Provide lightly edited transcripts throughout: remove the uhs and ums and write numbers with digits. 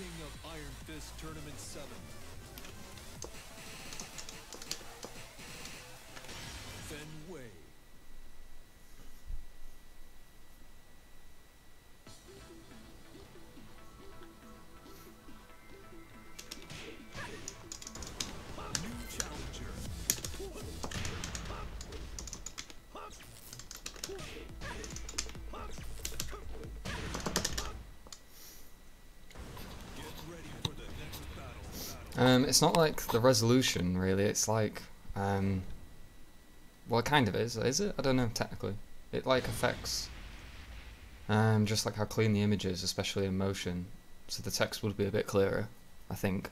King of Iron Fist Tournament 7. Fenway. New challenger. It's not like the resolution really, it's like, well it kind of is it? I don't know technically. It like affects just like how clean the image is, especially in motion, so the text would be a bit clearer, I think.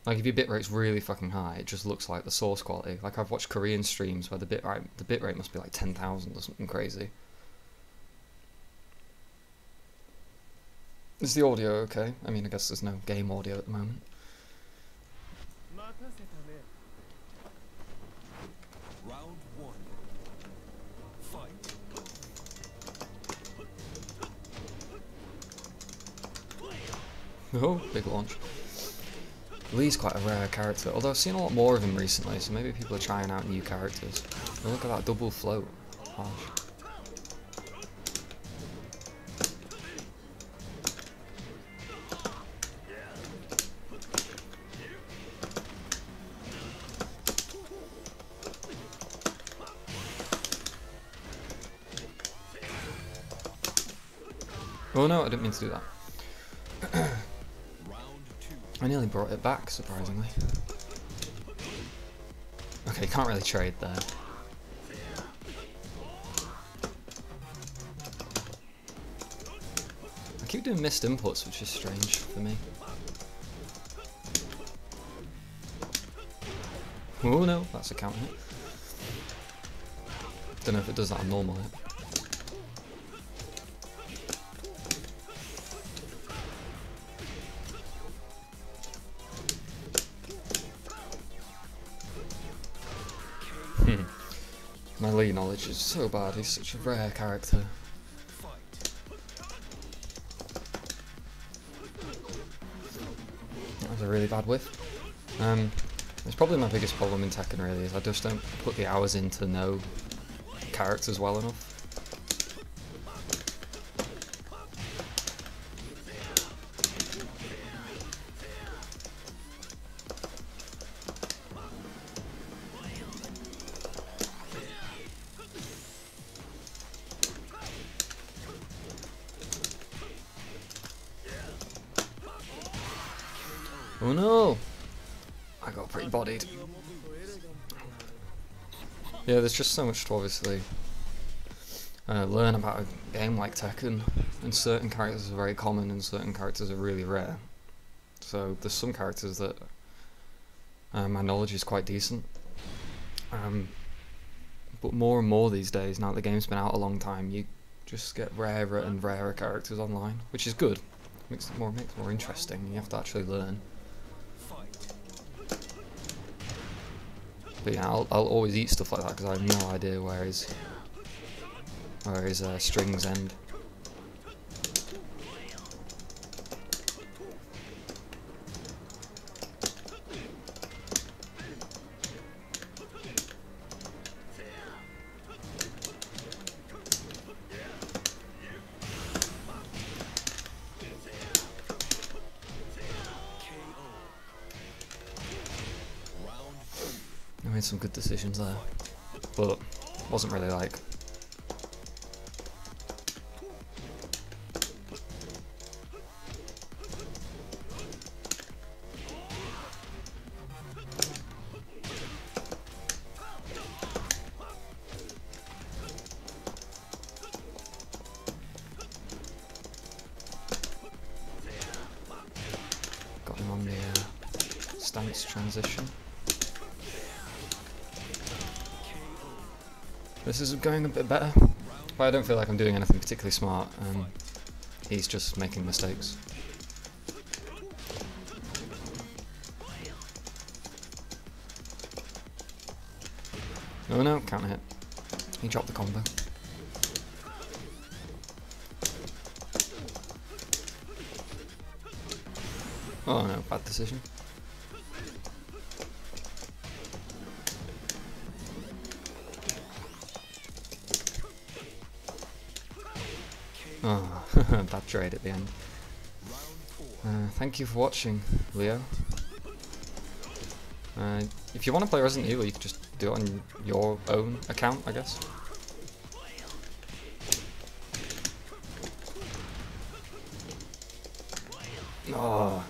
Like if your bitrate's really fucking high, it just looks like the source quality. Like I've watched Korean streams where the bitrate must be like 10,000 or something crazy. Is the audio okay? I mean, I guess there's no game audio at the moment. Round 1. Fight. Oh, big launch. Lee's quite a rare character, although I've seen a lot more of him recently, so maybe people are trying out new characters. Oh, look at that double float. Harsh. Oh no, I didn't mean to do that. I nearly brought it back, surprisingly. Okay, can't really trade there. I keep doing missed inputs, which is strange for me. Oh no, that's a counter hit. Don't know if it does that on normal hit. My Lee knowledge is so bad, he's such a rare character. That was a really bad whiff. It's probably my biggest problem in Tekken really, is I just don't put the hours in to know characters well enough. Oh no! I got pretty bodied. Yeah, there's just so much to obviously learn about a game like Tekken, and certain characters are very common and certain characters are really rare. So there's some characters that my knowledge is quite decent. But more and more these days, now that the game's been out a long time, you just get rarer and rarer characters online, which is good. Makes it more interesting. You have to actually learn. But yeah, I'll always eat stuff like that because I have no idea where his strings end. I made some good decisions there, but wasn't really like. Got him on the stance transition. This is going a bit better, but I don't feel like I'm doing anything particularly smart. He's just making mistakes. Oh no, counter hit. He dropped the combo. Oh no, bad decision. Oh, bad trade at the end. Thank you for watching, Leo. If you want to play Resident Evil, you can just do it on your own account, I guess. Oh.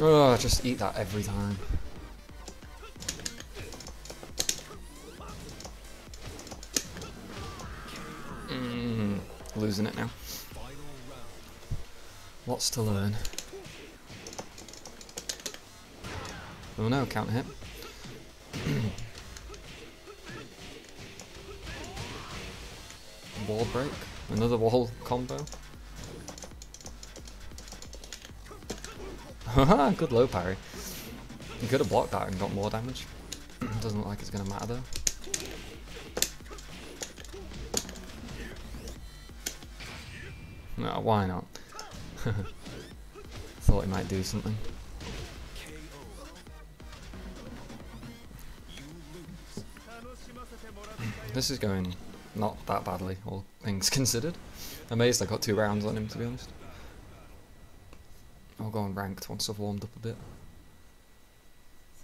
Oh, just eat that every time. Losing it now. Lots to learn. Oh no, counter hit. Wall break. Another wall combo. Haha, good low parry. You could have blocked that and got more damage. Doesn't look like it's going to matter though. No, why not? Thought he might do something. This is going not that badly, all things considered. Amazed I got 2 rounds on him, to be honest. I'll go on ranked once I've warmed up a bit.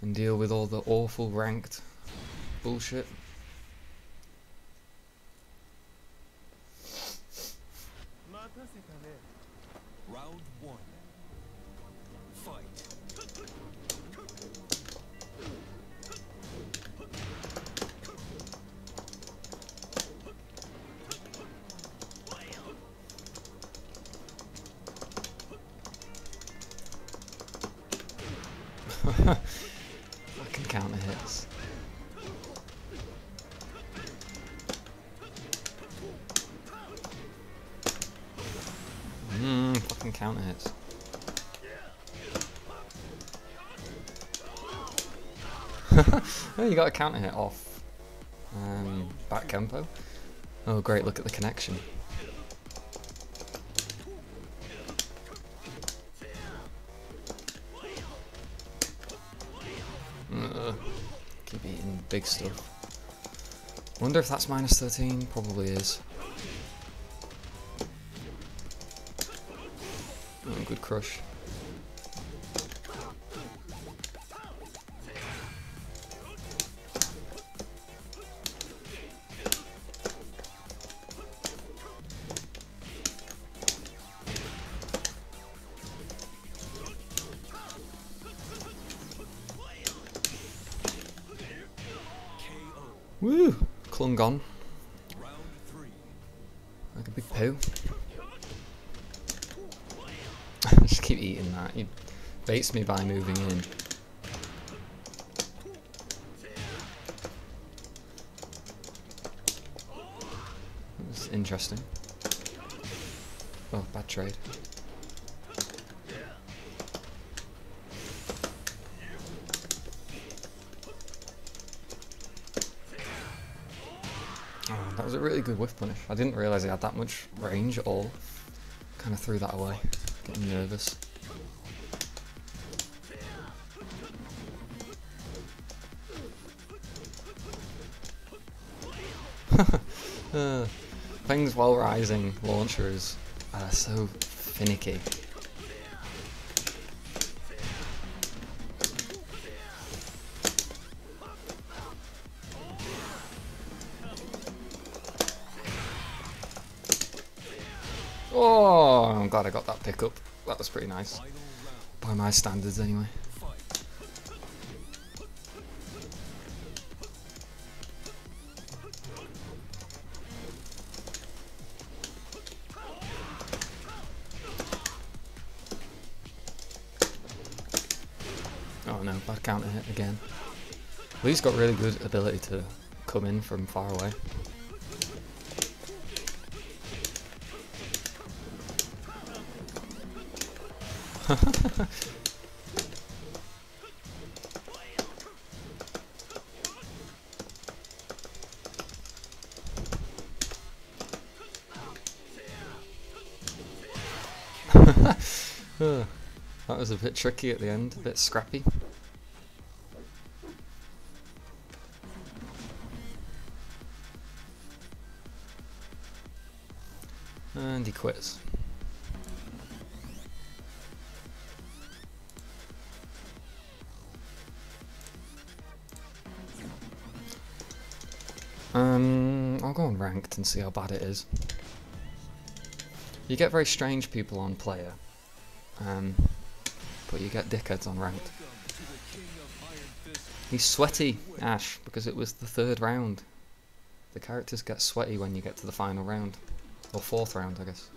And deal with all the awful ranked bullshit. Round 1. Fight. Fucking counter hits. Fucking counter hits. Oh, you got a counter hit off back Kempo. Oh great, look at the connection. Keep eating big stuff. Wonder if that's minus 13? Probably is. Oh, good crush. Woo! Clung on. Round 3. Like a big poo. Just keep eating that. He baits me by moving in. That's interesting. Oh, bad trade. Oh, that was a really good whiff punish. I didn't realise he had that much range at all. Kind of threw that away. Getting nervous. Things while rising launcher is so finicky. Oh, I'm glad I got that pickup. That was pretty nice. By my standards, anyway. Oh no, bad counter hit again. Lee's got really good ability to come in from far away. That was a bit tricky at the end, a bit scrappy. And he quits. I'll go on ranked and see how bad it is. You get very strange people on player, but you get dickheads on ranked. He's sweaty, Ash, because it was the 3rd round. The characters get sweaty when you get to the final round. Or 4th round, I guess.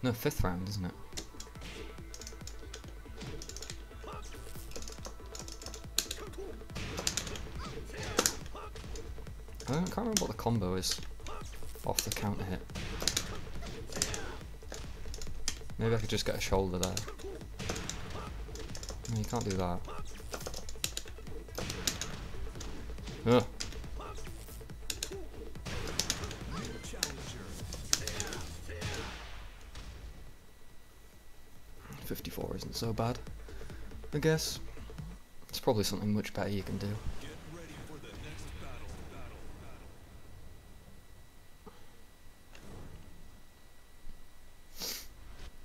No, 5th round, isn't it? I can't remember what the combo is off the counter hit. Maybe I could just get a shoulder there. No, you can't do that. Ugh. 54 isn't so bad, I guess. It's probably something much better you can do.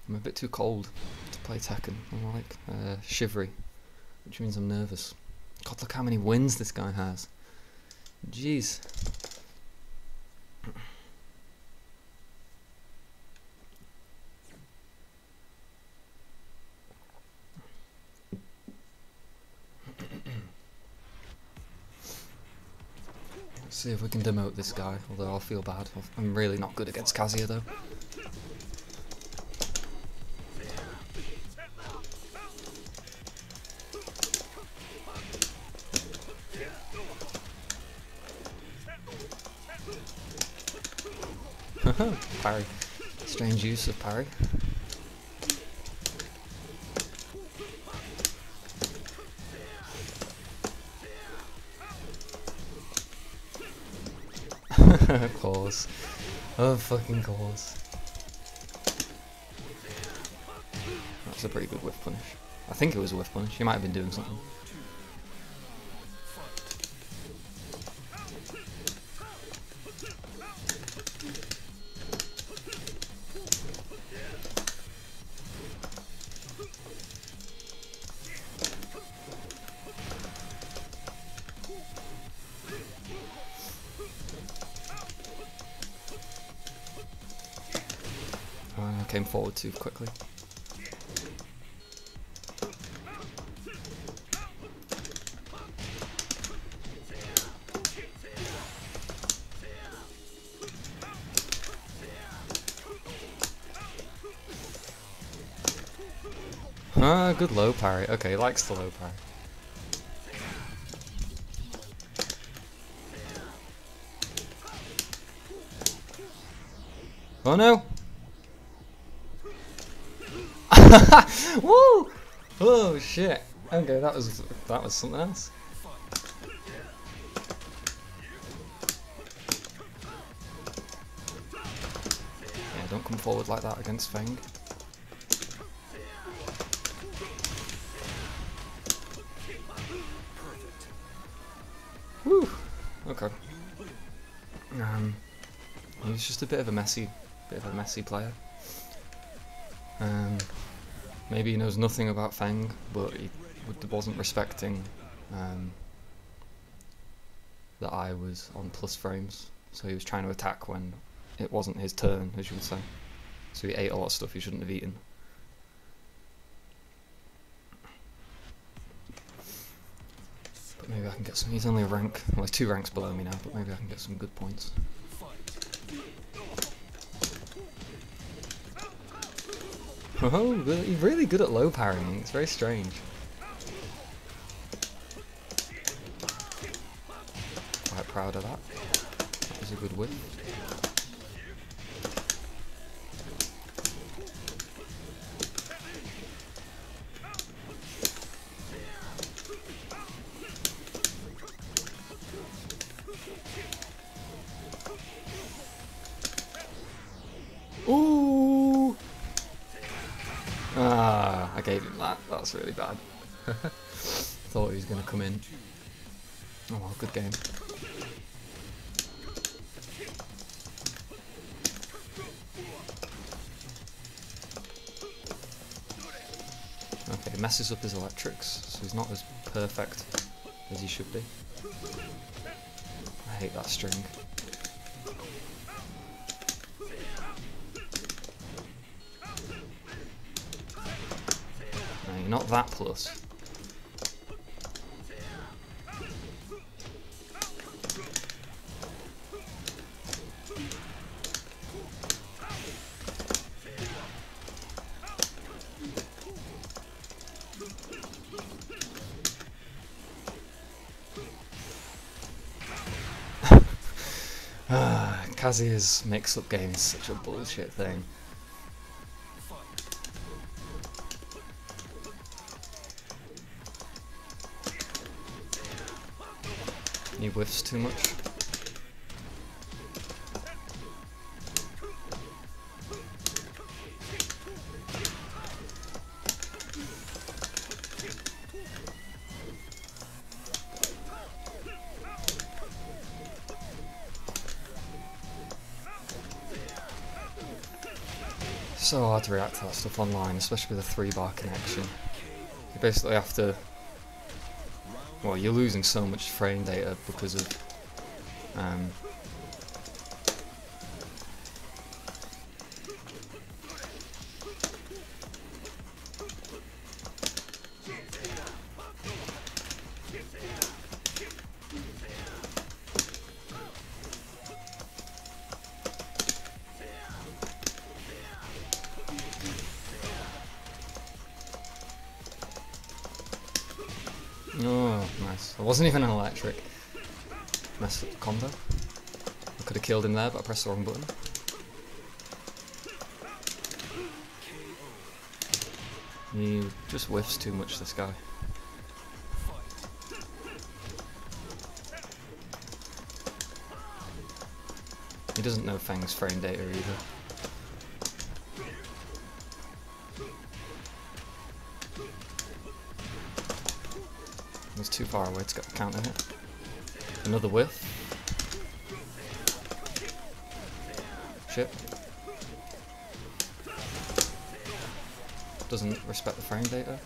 I'm a bit too cold to play Tekken. I'm like shivery, which means I'm nervous. God, look how many wins this guy has. Jeez. Let's see if we can demote this guy, although I'll feel bad. I'm really not good against Kazuya though. Parry. Strange use of parry. Of course. Of fucking course. That's a pretty good whiff punish. I think it was a whiff punish. He might have been doing something. I came forward too quickly. Ah, good low parry. Okay, he likes the low parry. Oh no! Woo! Oh shit! Okay, that was something else. Yeah, don't come forward like that against Feng. Woo! Okay. He's just a bit of a messy player. Maybe he knows nothing about Feng, but he wasn't respecting that I was on plus frames, so he was trying to attack when it wasn't his turn, as you would say. So he ate a lot of stuff he shouldn't have eaten. But maybe I can get some. He's only a rank, well, he's 2 ranks below me now, but maybe I can get some good points. Oh, he's really good at low parrying. It's very strange. Quite proud of that. That was a good whip. Ooh! Ah, I gave him that. That's really bad. Thought he was going to come in. Oh well, good game. Okay, messes up his electrics, so he's not as perfect as he should be. I hate that string. No, you're not that plus. Kazuya's mix-up game is such a bullshit thing. He whiffs too much. So hard to react to that stuff online, especially with a 3-bar connection. You basically have to... Well, you're losing so much frame data because of... Oh, nice. It wasn't even an electric. Messed up the combo. I could have killed him there, but I pressed the wrong button. He just whiffs too much, this guy. He doesn't know Feng's frame data either. He's too far away to get the counter hit. Another whiff. Shit. Doesn't respect the frame data.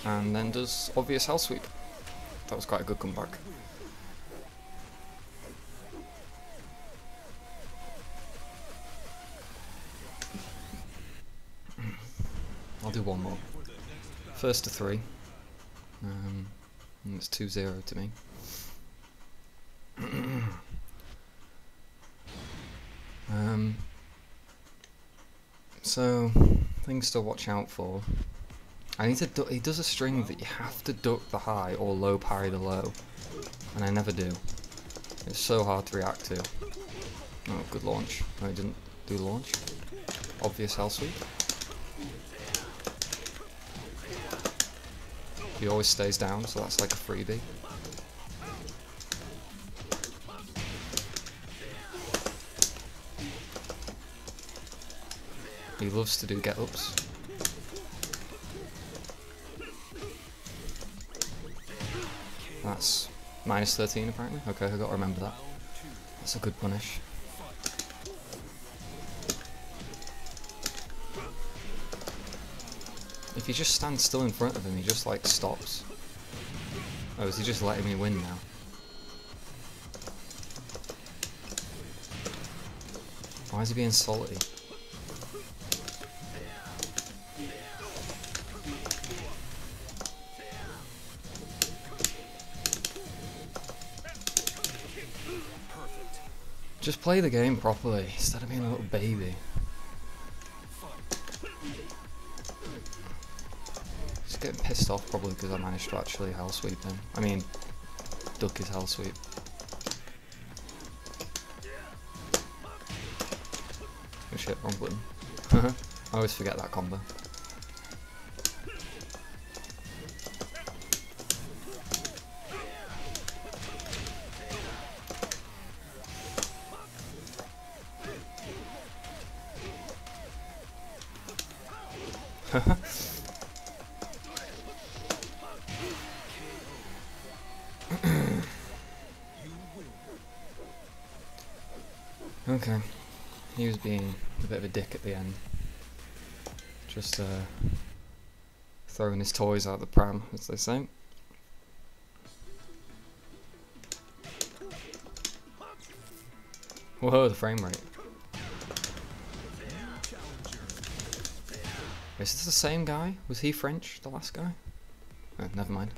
And then does obvious hell sweep. That was quite a good comeback. I'll do one more. First to 3. And it's 2-0 to me. So, things to watch out for. I need to duck. He does a string that you have to duck the high or low parry the low. And I never do. It's so hard to react to. Oh, good launch. No, he didn't do the launch. Obvious hell sweep. He always stays down, so that's like a freebie. He loves to do get-ups. That's minus 13 apparently. Okay, I gotta remember that. That's a good punish. If he just stands still in front of him, he just like stops. Oh, is he just letting me win now? Why is he being salty? Just play the game properly, instead of being a little baby. Just getting pissed off probably because I managed to actually hell sweep him. I mean, duck his hell sweep. Oh shit, wrong button. I always forget that combo. Okay, he was being a bit of a dick at the end. Just throwing his toys out the pram, as they say. Whoa, the frame rate. Is this the same guy? Was he French, the last guy? Oh, never mind.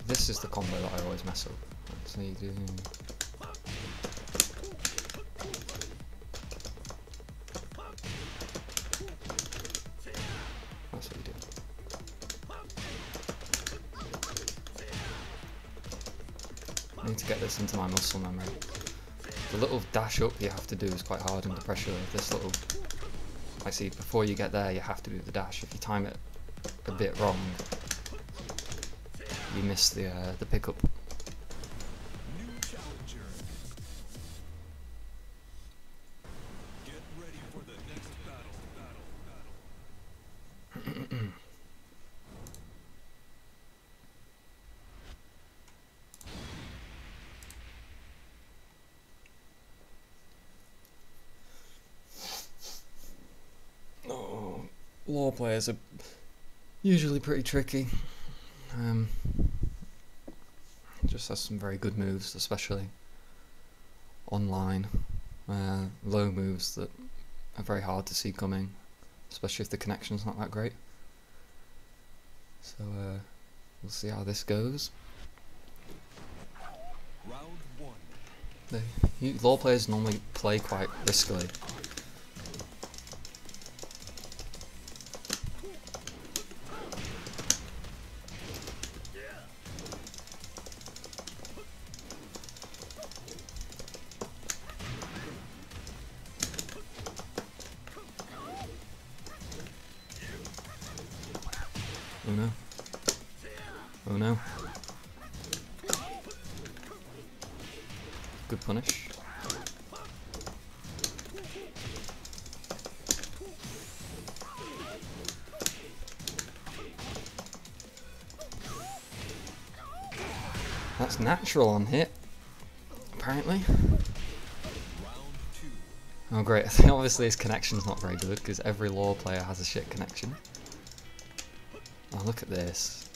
This is the combo that I always mess up. Let's see, that's what you do. I need to get this into my muscle memory. The little dash up you have to do is quite hard under pressure. This little, I see, before you get there you have to do the dash. If you time it a bit wrong, you miss the pickup. New challenger. Get ready for the next battle. Oh, law players are usually pretty tricky. Just has some very good moves, especially online. Low moves that are very hard to see coming, especially if the connection's not that great. So we'll see how this goes. Round one. Law players normally play quite riskily. Oh no. Oh no. Good punish. That's natural on hit, apparently. Round two. Oh great, obviously his connection's not very good because every law player has a shit connection. Oh, look at this.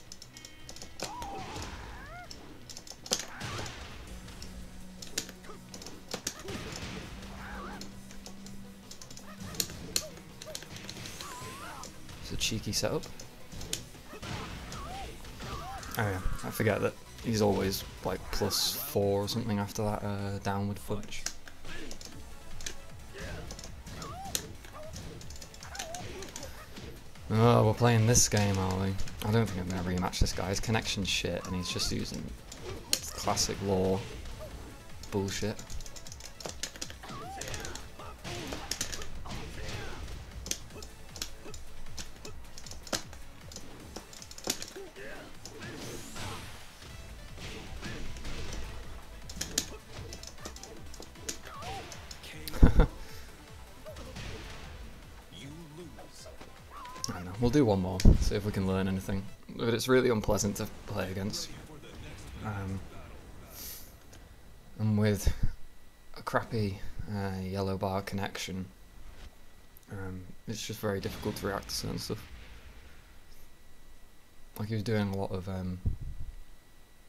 It's a cheeky setup. Oh yeah, I forget that he's always like +4 or something after that downward punch. Oh, we're playing this game, are we? I don't think I'm going to rematch this guy. His connection's shit and he's just using classic law bullshit. I don't know, we'll do one more, see if we can learn anything. But it's really unpleasant to play against. And with a crappy yellow bar connection, it's just very difficult to react to certain stuff. Like he was doing a lot of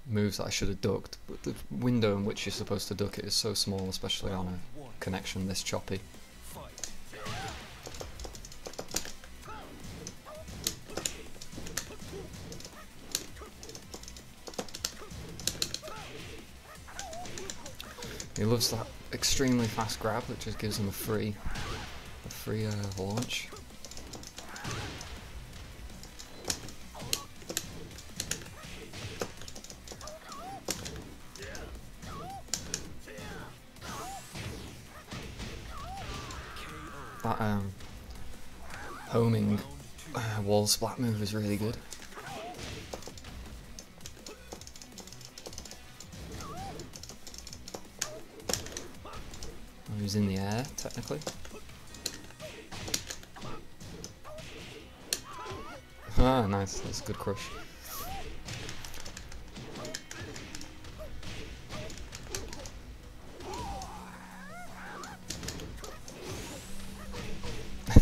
moves that I should have ducked, but the window in which you're supposed to duck it is so small, especially on a connection this choppy. He loves that extremely fast grab that just gives him a free launch. That homing wall splat move is really good. He's in the air, technically. Ah, nice. That's a good crush.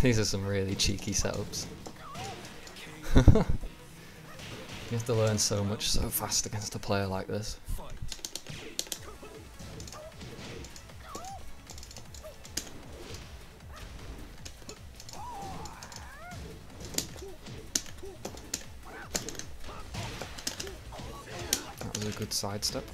These are some really cheeky setups. You have to learn so much so fast against a player like this. That was a good sidestep.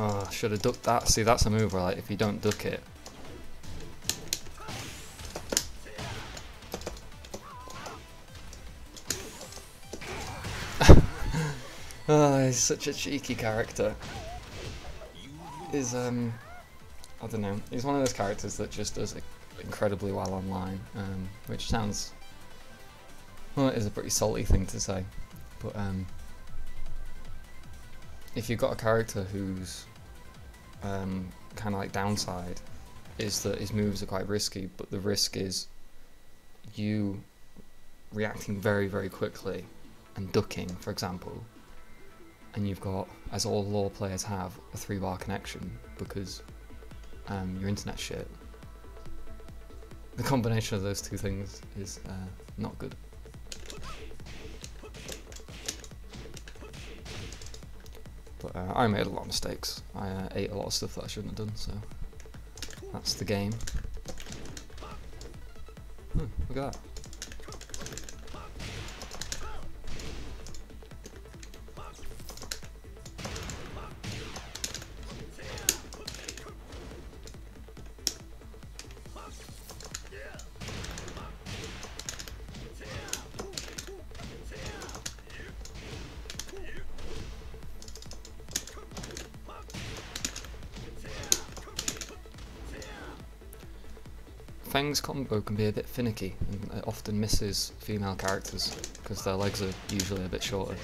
Oh, should have ducked that. See, that's a move where, like, if you don't duck it. Oh, he's such a cheeky character. I don't know. He's one of those characters that just does incredibly well online, which sounds, well, it is a pretty salty thing to say, but if you've got a character whose kind of like downside is that his moves are quite risky, but the risk is you reacting very, very quickly and ducking, for example, and you've got, as all law players have, a 3-bar connection because your internet's shit. The combination of those two things is not good. But I made a lot of mistakes. I ate a lot of stuff that I shouldn't have done, so that's the game. Look at that. Feng's combo can be a bit finicky and it often misses female characters because their legs are usually a bit shorter.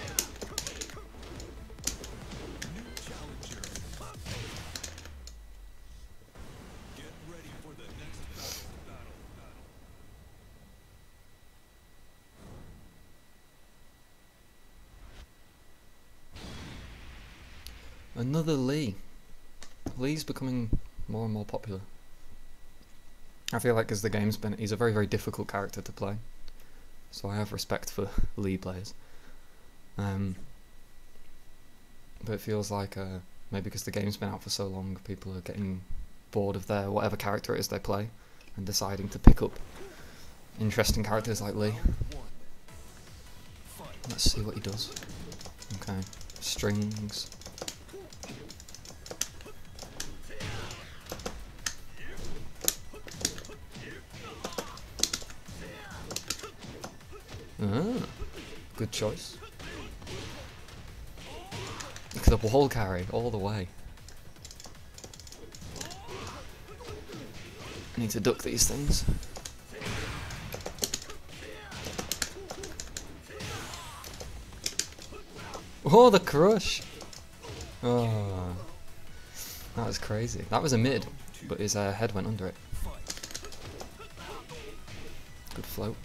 Another Lee. Lee's becoming more and more popular. I feel like as the game's been, he's a very, very difficult character to play. So I have respect for Lee players. But it feels like maybe because the game's been out for so long, people are getting bored of their whatever character it is they play and deciding to pick up interesting characters like Lee. Let's see what he does. Okay, strings. Good choice. Look at the wall carry all the way. I need to duck these things. Oh, the crush! Oh, that was crazy. That was a mid, but his head went under it. Good float.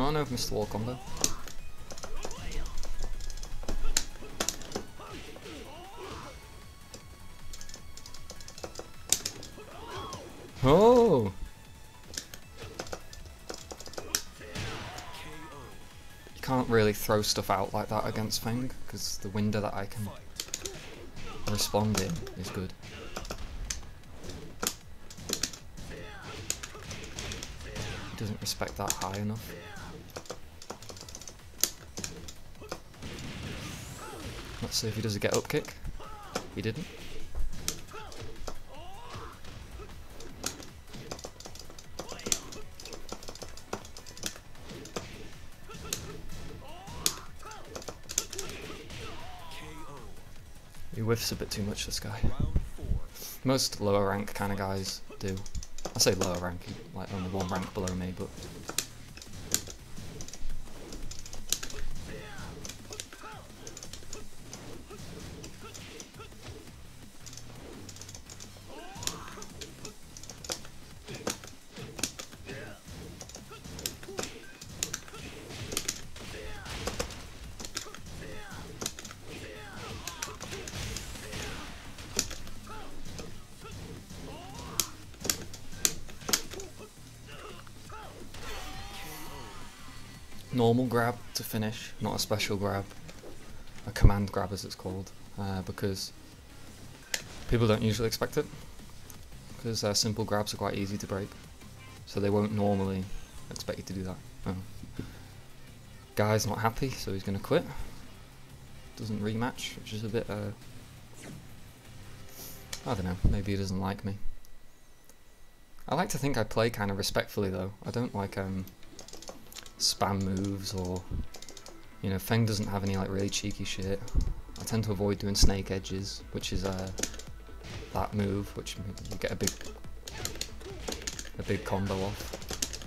Oh no, I've missed the wall combo. Oh! You can't really throw stuff out like that against Feng, because the window that I can respond in is good. He doesn't respect that high enough. Let's see if he does a get up kick. He didn't. He whiffs a bit too much, this guy. Most lower rank kind of guys do. I say lower rank, like only one rank below me, but... normal grab to finish, not a special grab, a command grab as it's called, because people don't usually expect it, because simple grabs are quite easy to break, so they won't normally expect you to do that. Oh. Guy's not happy, so he's going to quit. Doesn't rematch, which is a bit, I don't know, maybe he doesn't like me. I like to think I play kind of respectfully though. I don't like spam moves, or you know, Feng doesn't have any like really cheeky shit. I tend to avoid doing snake edges, which is that move, which you get a big combo off.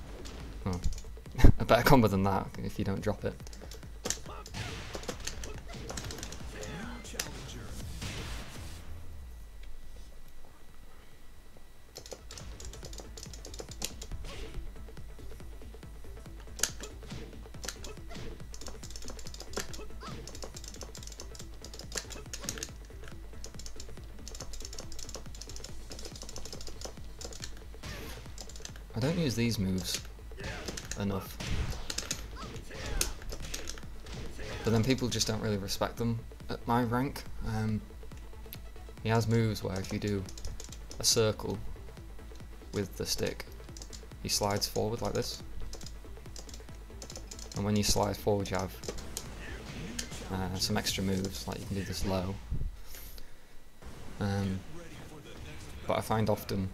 Oh. A better combo than that if you don't drop it. I don't use these moves enough, but then people just don't really respect them at my rank. He has moves where if you do a circle with the stick, he slides forward like this, and when you slide forward you have some extra moves, like you can do this low, but I find often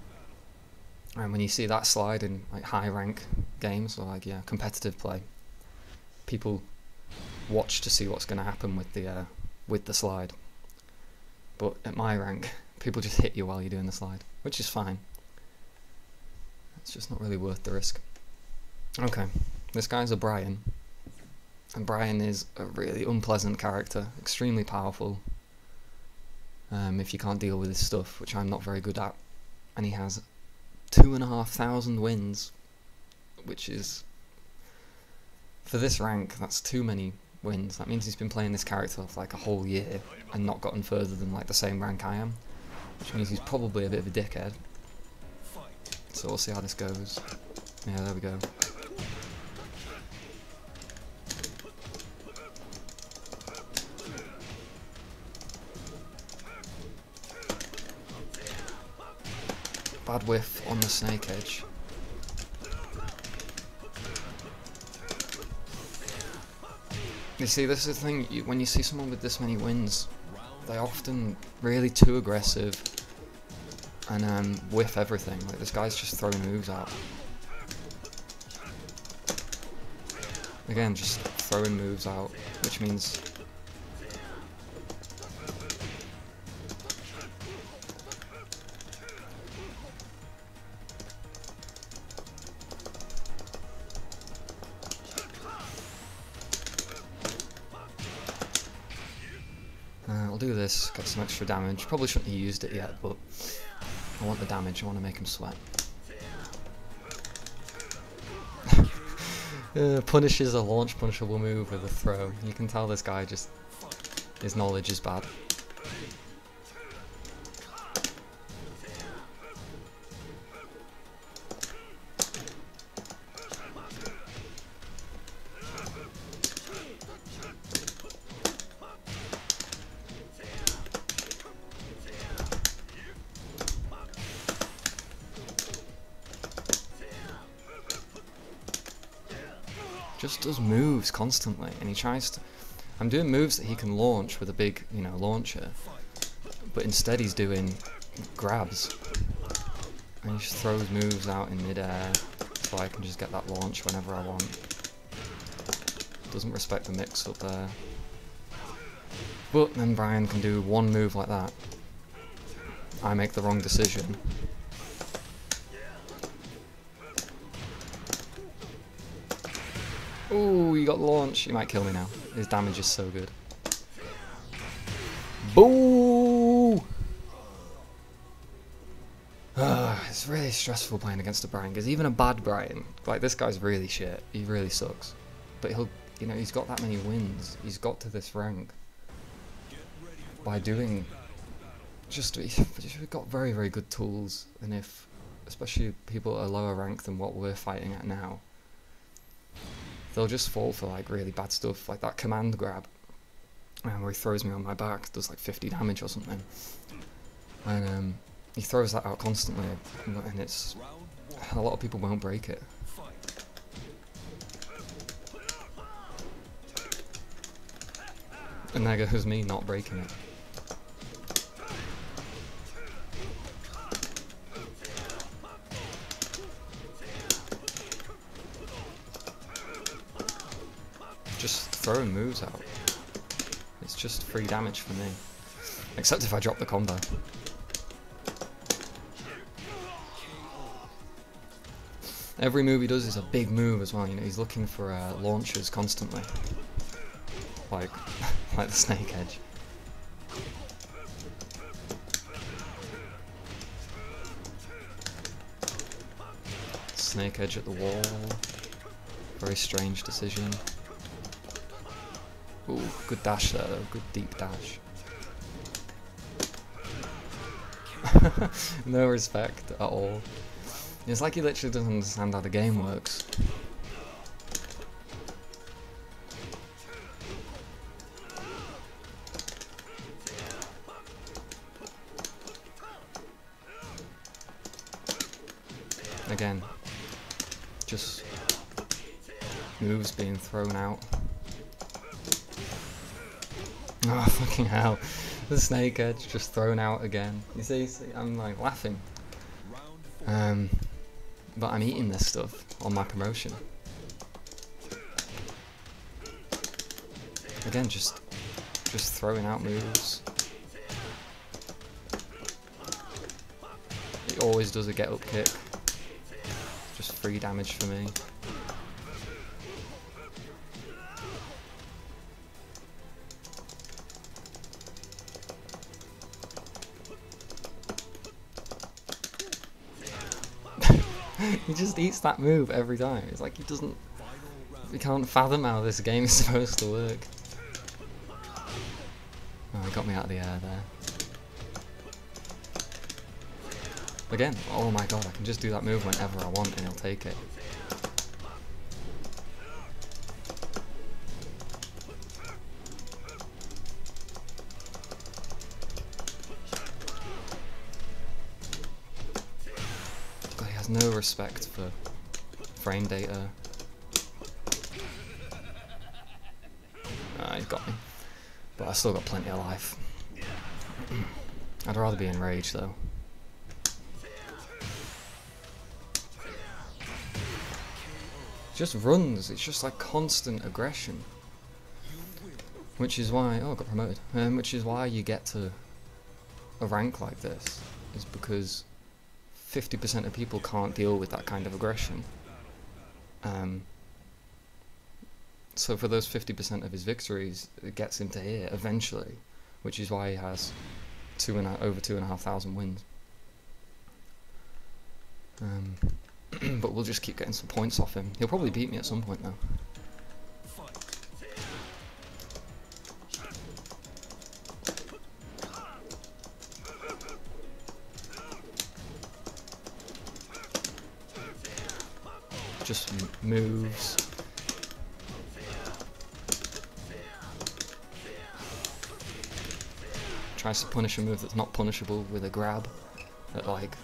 and when you see that slide in like high rank games, or like competitive play, people watch to see what's going to happen with the slide. But at my rank, people just hit you while you're doing the slide, which is fine. It's just not really worth the risk. Okay, this guy's a Brian, and Brian is a really unpleasant character, extremely powerful. If you can't deal with his stuff, which I'm not very good at, and he has 2,500 wins, which is, for this rank, that's too many wins. That means he's been playing this character for like a whole year and not gotten further than like the same rank I am, which means he's probably a bit of a dickhead. So we'll see how this goes. Yeah, there we go. Bad whiff on the snake edge. You see, this is the thing, when you see someone with this many wins, they're often really too aggressive and whiff everything. Like, this guy's just throwing moves out. Again, just throwing moves out, which means I'll do this, get some extra damage. Probably shouldn't have used it yet, but I want the damage, I want to make him sweat. Punishes a launch punishable move with a throw. You can tell this guy just, his knowledge is bad. Just does moves constantly, and he tries to... I'm doing moves that he can launch with a big, you know, launcher, but instead he's doing grabs. And he just throws moves out in midair, so I can just get that launch whenever I want. Doesn't respect the mix-up there. But then Brian can do one move like that. I make the wrong decision. Ooh, you got launched. You might kill me now. His damage is so good. Boo! It's really stressful playing against a Brian, because even a bad Brian, like this guy's really shit. He really sucks. But he'll, you know, he's got that many wins. He's got to this rank by doing we've got very, very good tools, and if, especially people at a lower rank than what we're fighting at now, they'll just fall for like really bad stuff, like that command grab, where he throws me on my back, does like 50 damage or something, and he throws that out constantly, and it's, a lot of people won't break it. And there goes me not breaking it. Just throwing moves out. It's just free damage for me. Except if I drop the combo. Every move he does is a big move as well, you know, he's looking for launchers constantly. Like, like the snake edge. Snake edge at the wall. Very strange decision. Ooh, good dash there though, good deep dash. No respect at all. It's like he literally doesn't understand how the game works. Again, just moves being thrown out. Oh, fucking hell. The snake edge just thrown out again. You see, I'm like laughing. But I'm eating this stuff on my promotion. Again, just throwing out moves. He always does a get up kick. Just free damage for me. He just eats that move every time. It's like he can't fathom how this game is supposed to work. Oh, he got me out of the air there. Again, oh my god, I can just do that move whenever I want and he'll take it. No respect for frame data. He got me. But I still got plenty of life. I'd rather be enraged though. Just runs, it's just like constant aggression. Which is why, oh I got promoted. Which is why you get to a rank like this, is because 50% of people can't deal with that kind of aggression. So for those 50% of his victories, it gets him to here eventually, which is why he has over 2,500 wins. But we'll just keep getting some points off him. He'll probably beat me at some point though. Just moves. Tries to punish a move that's not punishable with a grab at like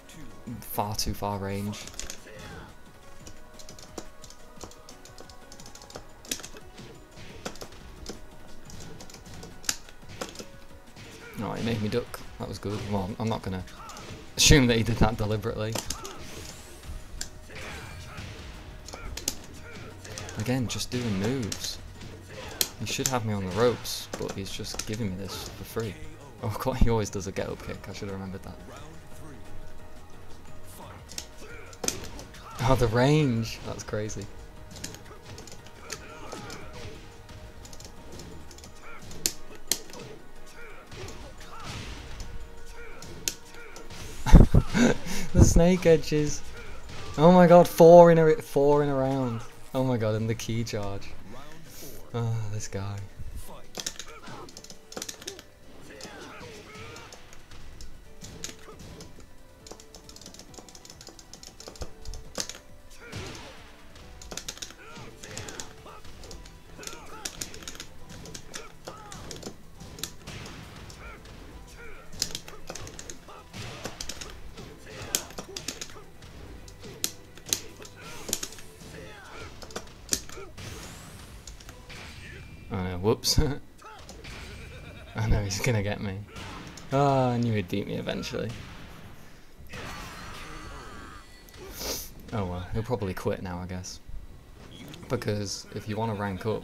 far too far range. he made me duck. That was good. Well, I'm not gonna assume that he did that deliberately. Again, just doing moves. He should have me on the ropes, but he's just giving me this for free. Oh, of course, he always does a get-up kick. I should have remembered that. Oh, the range! That's crazy. The snake edges. Oh my god, four in a round. Oh my god, and the key charge. Oh, this guy. Oh no, whoops. I know he's gonna get me. Oh, I knew he'd beat me eventually. Oh well, he'll probably quit now, I guess. Because if you want to rank up,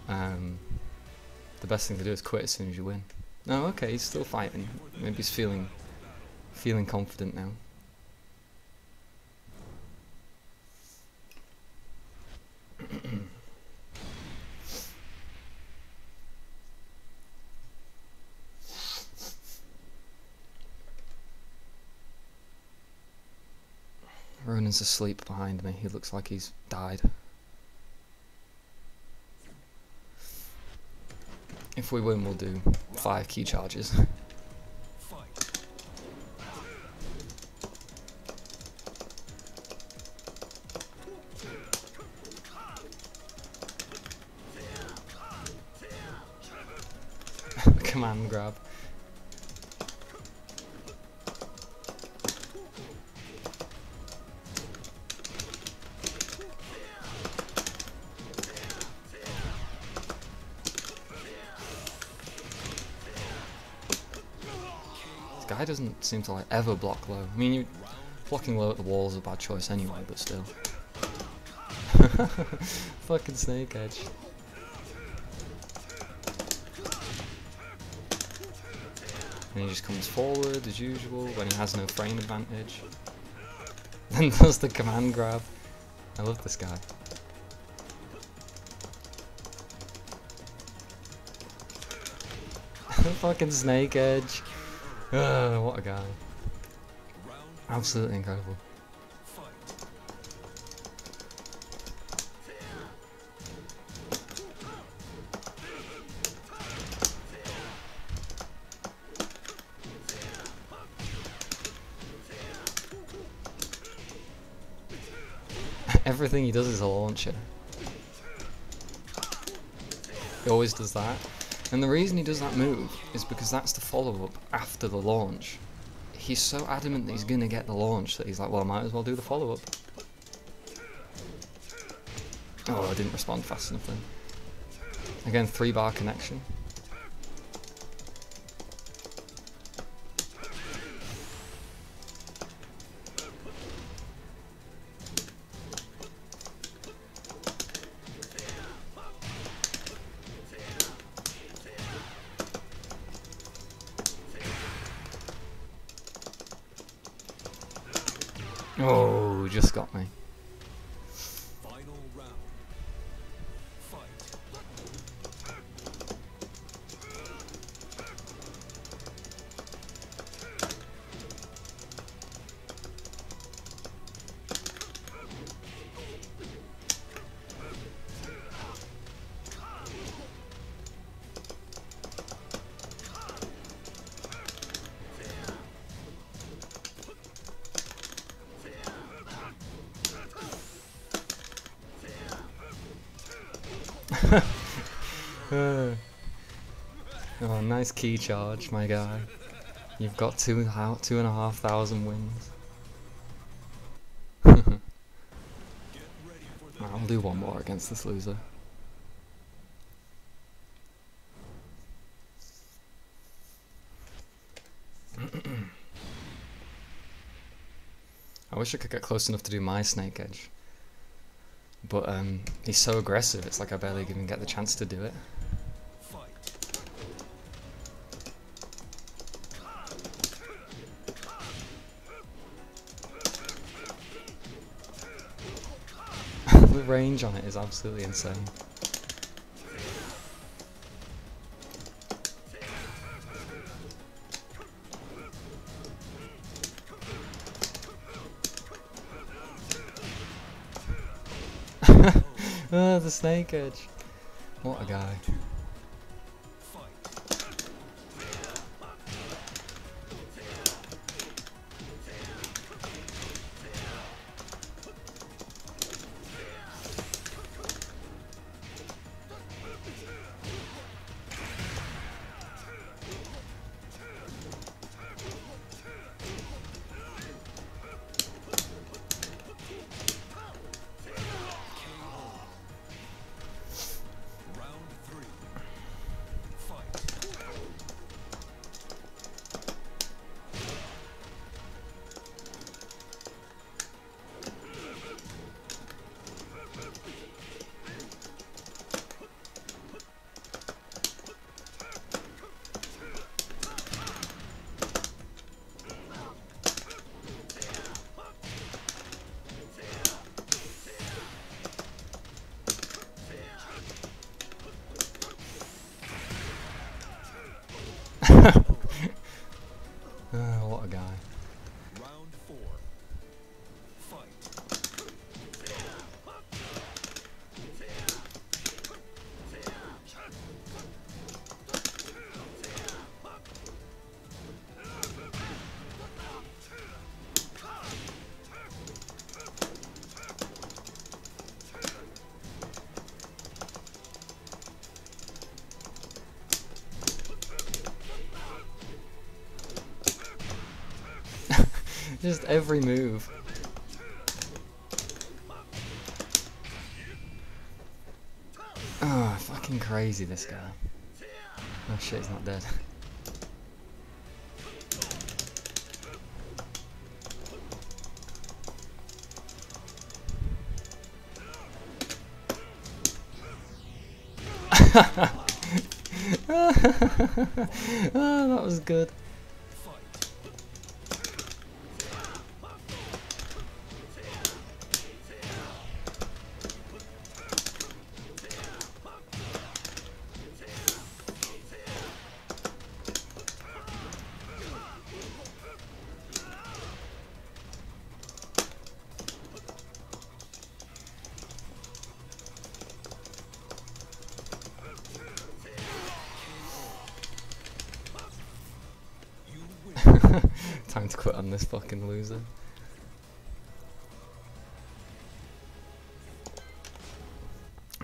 the best thing to do is quit as soon as you win. Oh, okay, he's still fighting. Maybe he's feeling confident now. Ronan's asleep behind me. He looks like he's died. If we win, we'll do 5 key charges. Command grab. Guy doesn't seem to like ever block low. I mean, blocking low at the wall is a bad choice anyway, but still. Fucking snake edge. And he just comes forward as usual when he has no frame advantage. Then does the command grab. I love this guy. Fucking snake edge. What a guy. Absolutely incredible. Everything he does is a launcher. He always does that. And the reason he does that move is because that's the follow-up after the launch. He's so adamant that he's going to get the launch that he's like, well, I might as well do the follow-up. Oh, I didn't respond fast enough then. Again, 3-bar connection. Oh, just got me. Final round. Fight. Oh, nice key charge, my guy. You've got 2,500 wins. I'll do one more against this loser. I wish I could get close enough to do my snake edge. But he's so aggressive, it's like I barely even get the chance to do it. The range on it is absolutely insane. Oh, the snake edge. What a guy. What a guy. Round 4. Fight. Just every move. Oh, fucking crazy, this guy. Oh shit, he's not dead. Oh, that was good. Time to quit on this fucking loser.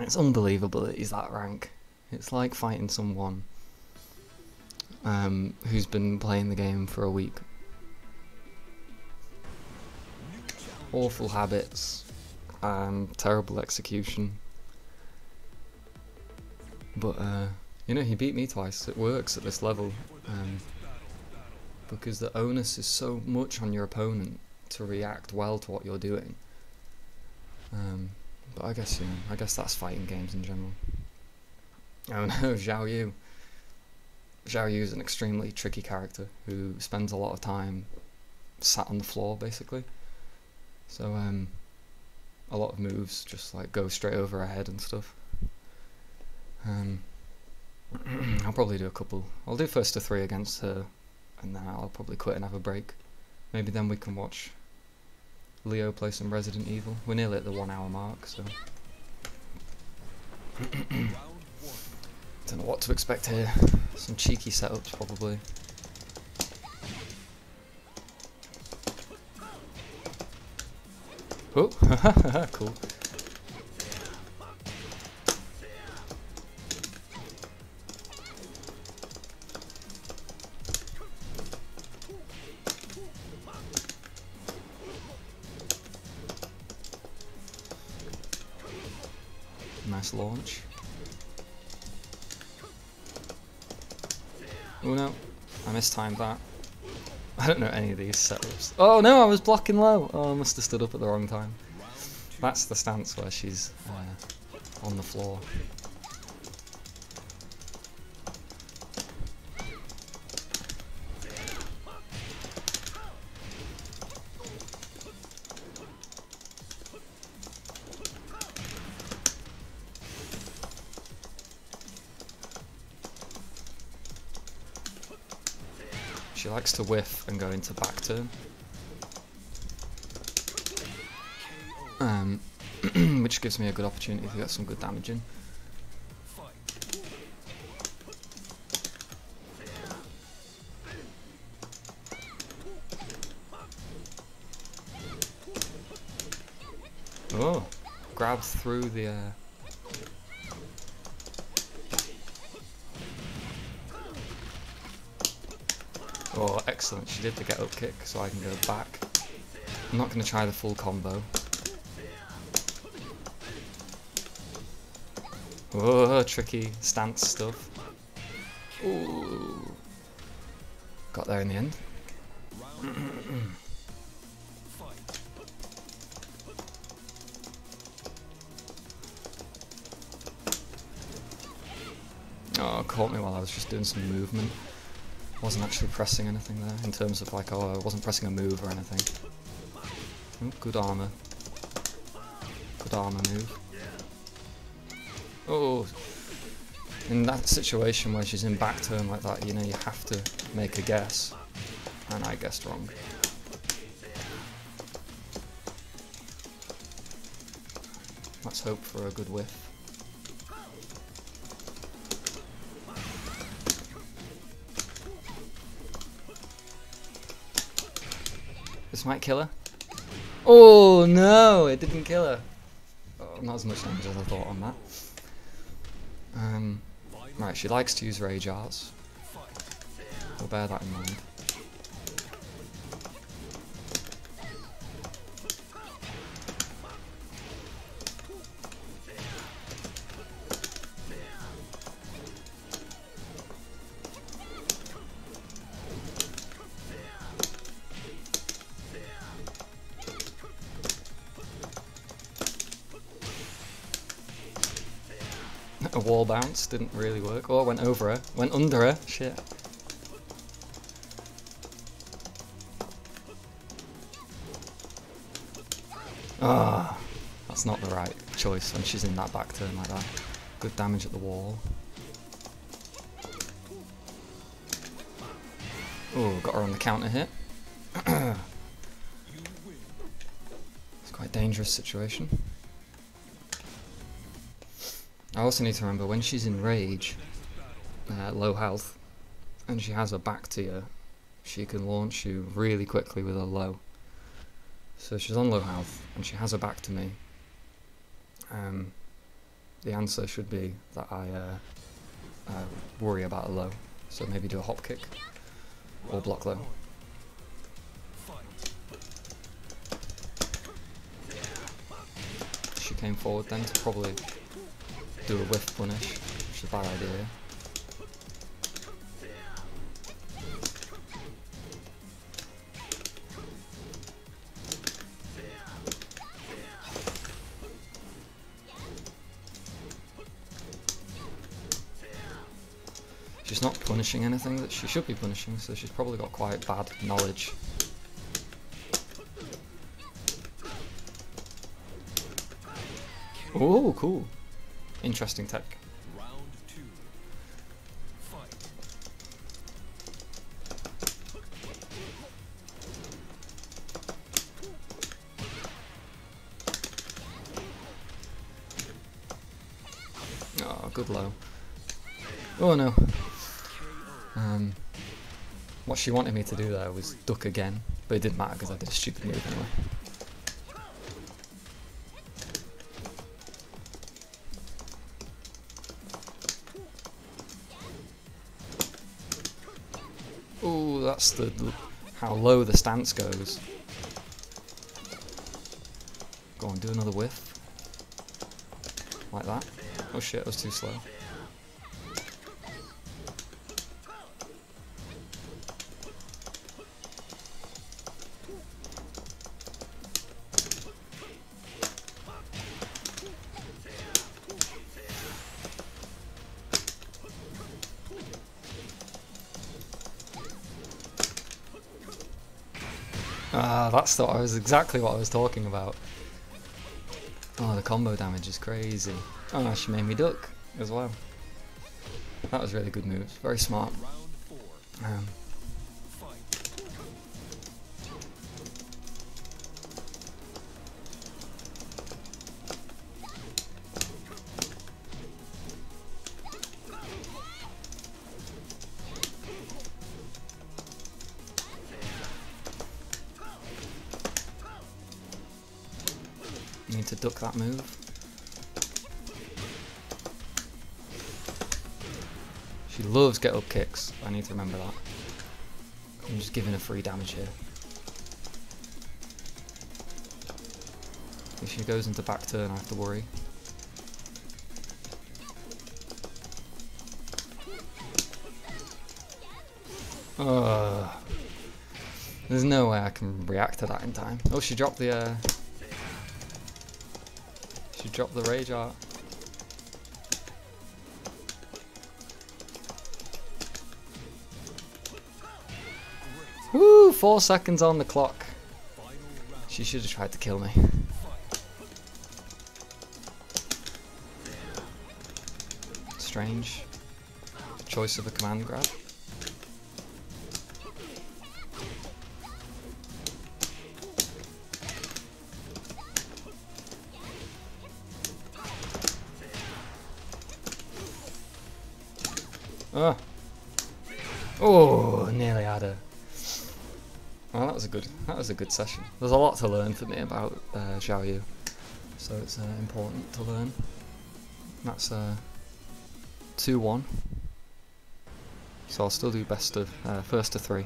It's unbelievable that he's that rank. It's like fighting someone who's been playing the game for a week. Awful habits, terrible execution. But you know, he beat me twice. It works at this level. Because the onus is so much on your opponent to react well to what you're doing. But I guess, you know, I guess that's fighting games in general. Oh no, Zhao Yu. Zhao Yu is an extremely tricky character who spends a lot of time sat on the floor, basically. So, a lot of moves just like go straight over her head and stuff. I'll probably do a couple. I'll do first to 3 against her. And then I'll probably quit and have a break. Maybe then we can watch Leo play some Resident Evil. We're nearly at the 1 hour mark, so... Don't know what to expect here. Some cheeky setups, probably. Oh, cool. Nice launch. Oh no, I mistimed that. I don't know any of these setups. Oh no, I was blocking low. Oh, I must have stood up at the wrong time. That's the stance where she's on the floor. She likes to whiff and go into back turn. Which gives me a good opportunity to get some good damage in. Oh, grabbed through the Oh, excellent. She did the get up kick, so I can go back. I'm not going to try the full combo. Oh, tricky stance stuff. Ooh. Got there in the end. Oh, caught me while I was just doing some movement. Wasn't actually pressing anything there, in terms of like, oh, I wasn't pressing a move or anything. Oh, good armor. Good armor move. Oh, in that situation where she's in back turn like that, you know, you have to make a guess. And I guessed wrong. Let's hope for a good whiff. This might kill her. Oh no, it didn't kill her. Oh, not as much damage as I thought on that. Right, she likes to use rage arts. We'll bear that in mind. A wall bounce didn't really work. Oh, I went over her. Went under her. Shit. Ah, that's not the right choice when she's in that back turn like that. Good damage at the wall. Oh, got her on the counter hit. It's quite a dangerous situation. I also need to remember when she's in rage, low health, and she has her back to you, she can launch you really quickly with her low. So she's on low health and she has her back to me. The answer should be that I worry about a low. So maybe do a hop kick or block low. She came forward then to probably do a whiff punish, which is a bad idea. She's not punishing anything that she should be punishing, so she's probably got quite bad knowledge. Oh, cool. Interesting tech. Round 2. Fight. Oh, good low. Oh no. What she wanted me to do there was duck again, but it didn't matter because I did a stupid move anyway. Ooh, that's how low the stance goes. Go on, do another whiff. Like that. Oh shit, that was too slow. Ah, that's exactly what I was talking about. Oh, the combo damage is crazy. Oh, she made me duck as well. That was really good moves. Very smart. Need to duck that move. She loves get up kicks. I need to remember that. I'm just giving her free damage here. If she goes into back turn, I have to worry. There's no way I can react to that in time. Oh, she dropped the rage art. Woo! 4 seconds on the clock. She should have tried to kill me. Strange choice of a command grab. Oh, nearly had her. Well, that was a good session. There's a lot to learn for me about Xiao Yu, so it's important to learn. That's 2-1. So I'll still do best of first to 3.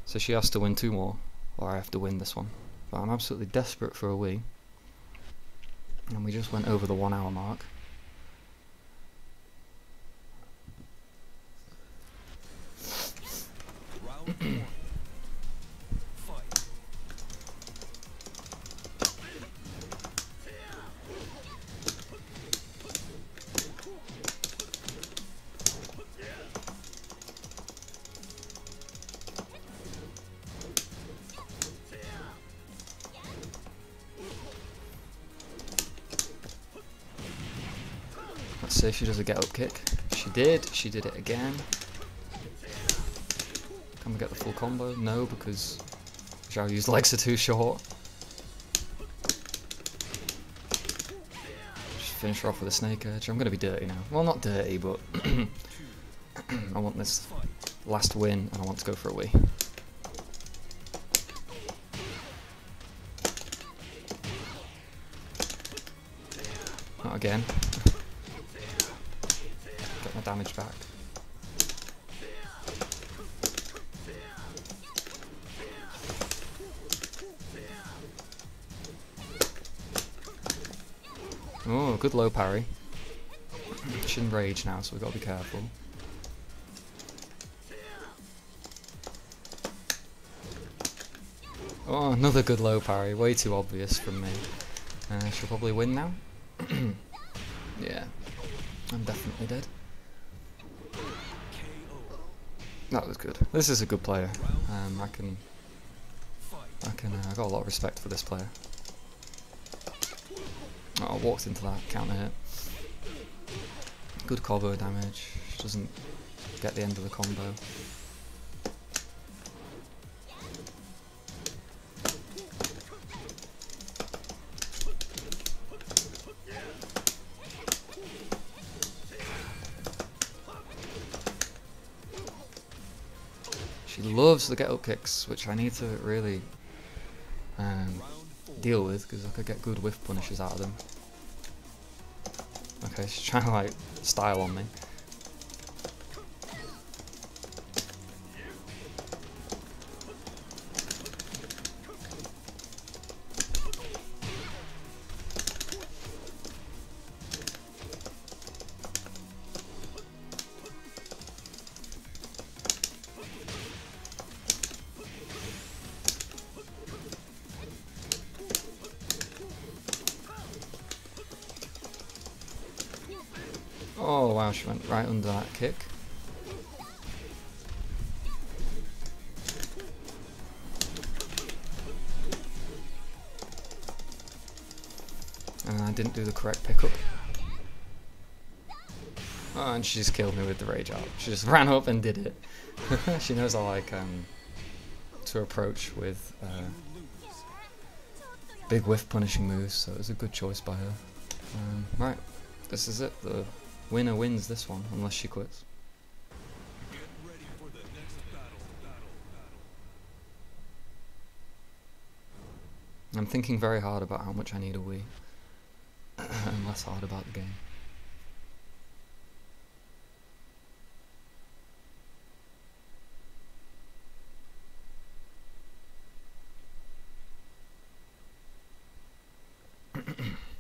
So she has to win 2 more, or I have to win this one. But I'm absolutely desperate for a Wii, and we just went over the 1 hour mark. Let's see if she does a get up kick. She did it again. Can we get the full combo? No, because Xiao Yu's legs are too short. Just finish her off with a snake edge. I'm going to be dirty now. Well, not dirty, but I want this last win and I want to go for a Wii. Not again. Get my damage back. Oh, good low parry. She's in rage now, so we've got to be careful. Oh, another good low parry. Way too obvious from me. She'll probably win now. Yeah, I'm definitely dead. That was good. This is a good player. I got a lot of respect for this player. Oh, I walked into that counter hit. Good combo damage. She doesn't get the end of the combo. She loves the get-up kicks, which I need to really deal with, because I could get good whiff punishes out of them. Okay, she's trying to like style on me. Oh wow, she went right under that kick. and I didn't do the correct pickup. Oh, and she just killed me with the rage art. She just ran up and did it. She knows I like to approach with big whiff punishing moves, so it was a good choice by her. Right, this is it. The winner wins this one, unless she quits. Get ready for the next battle. I'm thinking very hard about how much I need a Wii, and less hard about the game.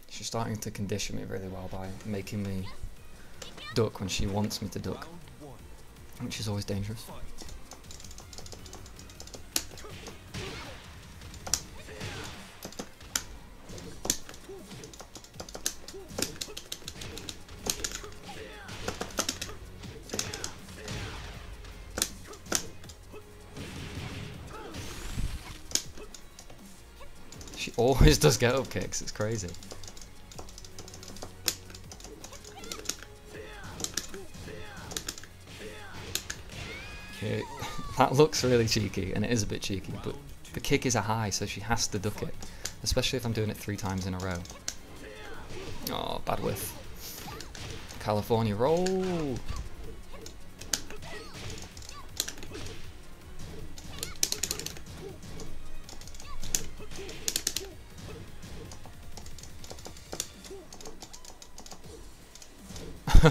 She's starting to condition me really well by making me duck when she wants me to duck, which is always dangerous. She always does get up kicks, it's crazy. Okay, that looks really cheeky, and it is a bit cheeky, but the kick is a high, so she has to duck it, especially if I'm doing it 3 times in a row. Oh, bad whiff. California roll!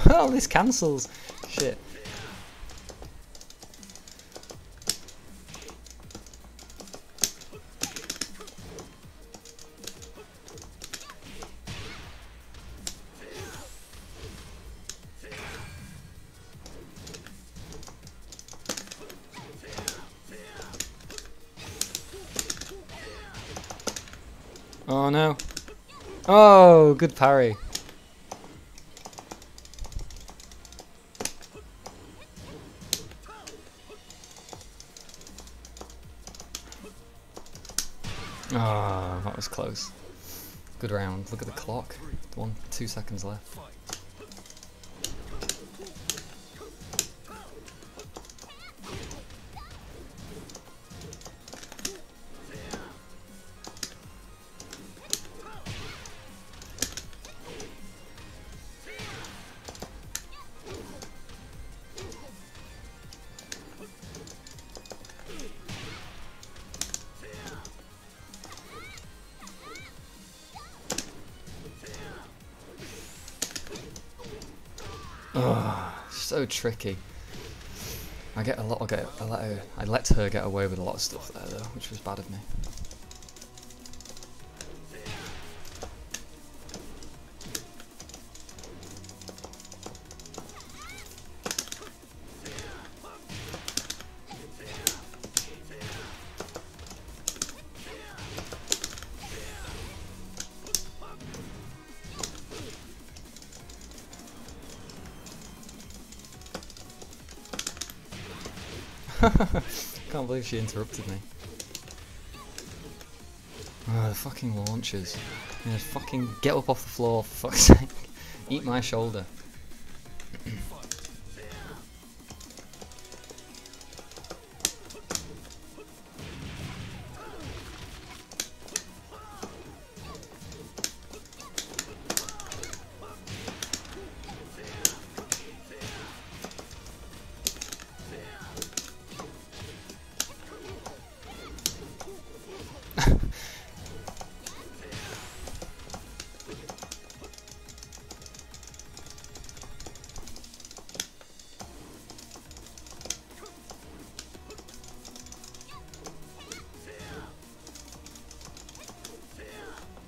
Oh, this cancels! Shit. Oh no. Oh, good parry. Ah, that was close. Good round. Look at the clock. 2 seconds left. Ugh, so tricky. I let her get away with a lot of stuff there though, which was bad of me. Can't believe she interrupted me. Oh, the fucking launches. Yeah, fucking get up off the floor, for fuck's sake. Eat my shoulder.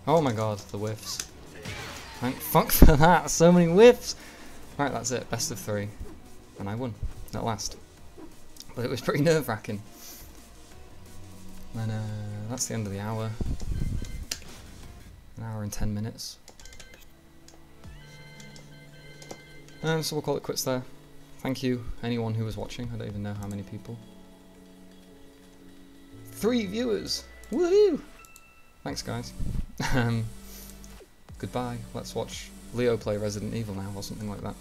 Oh my god, the whiffs. Thank fuck for that, so many whiffs! Right, that's it, best of 3. And I won, at last. But it was pretty nerve-wracking. And that's the end of the hour. 1 hour and 10 minutes. So we'll call it quits there. Thank you, anyone who was watching. I don't even know how many people. 3 viewers! Woohoo! Thanks, guys. Good goodbye, let's watch Leo play Resident Evil now, or something like that.